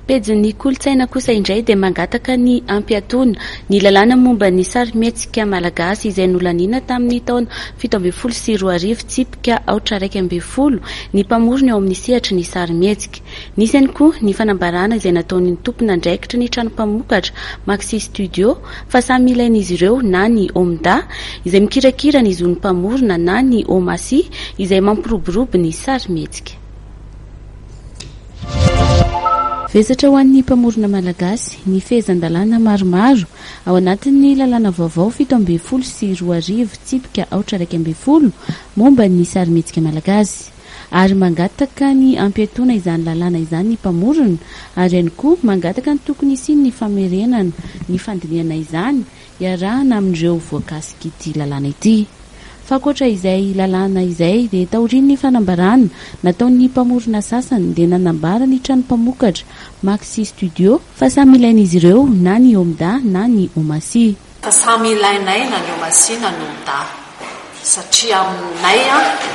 Pejin'ny kolotsaina kosa indray dia mangataka ny hampiatoana ny lalàna momba ny sarimihetsika Malagasy izay nolaniana tamin'ny taona 17 tsipika 412 ny mpamorona ao amin'ny sehatry ny sarimihetsika. Nisy ihany koa ny fanambarana izay nataon'ny tompon'andraikitry ny trano mpamokatra Maxi studio fa samy ilain'izy ireo na ny Omda izay mikirakira ny zon'ny mpamorona na ny OMAci izay mampiroborobo ny sarimihetsika. Vesatra ho an'ny mpamorona Malagasy ny fehezan-dalàna maromaro ao anatin'ny lalàna vaovao 17 tsipika 412 momba ny sarimihetsika Malagasy ary mangataka ny hampiatoana izany lalàna izany ny mpamorona ary ihany koa mangataka ny tokony isiany ny famerenana ny fandiniana izany iarahana amin'ireo voakasika ity lalàna ity. Fa koatra izay lalàna izay dia taorian'ny fanambarana nataon'ny mpamorona sasany dia nanambara ny trano mpamokatra Maxi studio fa samy ilain'izy ireo na ny Omda na ny OMAci. Samy ilainay na ny OMAci na ny Omda satria aminay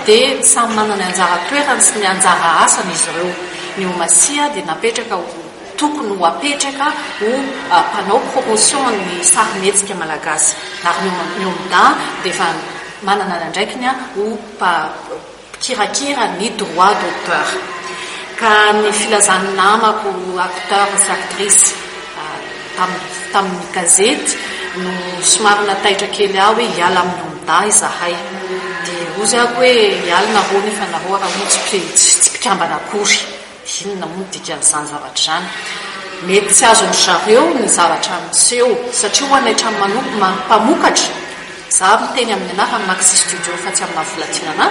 dia samy manana anjara toerany sy ny anjara asany izy ireo. Ny OMAci dia napetraka tokony ho apetraka ho mpanao promotion ny sarimihetsika Malagasy ary ny Omda dia fa manana andraikiny ho mikirakira ny droit d'auteur. Ka ny filazan'ny namako acteur sy actrice tamin'ny gazety no somary nataitra kely aho hoe hiala amin'ny Omda izahay dia ozy ako hoe hiala narony fa nahoara mo tsy mpikambana akory inona moa dikan'izany zavatra zany mety tsy azon'ny zareo ny zavatra miseho satria ho anay trano mpamokatra za miteny amin'ny anahy fa Maxi studio fa tsy amina volatinana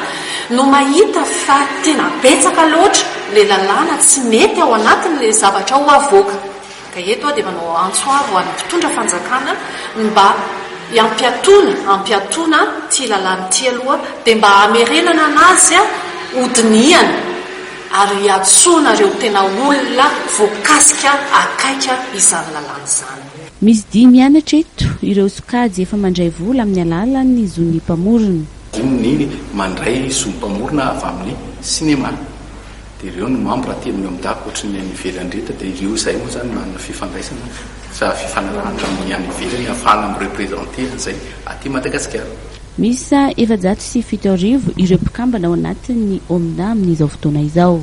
no mahita fa tena betsaka loatra le lalàna tsy mety ao anatin'le zavatra ho avoaka ka eto dia manao antsoavo any mpitondra fanjakana mba hampiatoana ty lalàna ty aloha dia mba hamerenana anazy hodiniana ary hiatsoana tena olona voakasika akaika izany lalàna izany. Misy 10 mianatra eto ireo sokajy efa mandray vola amin'ny alalan'ny zon'ny mpamorona. Ny mandray zon'ny mpamorona avy amin'ny sinema dia ireo no membre teny Omda ohatry ny any ivelany rehetra dia ireo izay moa zany manana fifandraisana sa fifanarahana amin'ny any ivelany ahafahana mirepresenté izay aty Madagasikara. Misy 770 ireo mpikambana ao anatin'ny Omda amin'izao fotoana izao.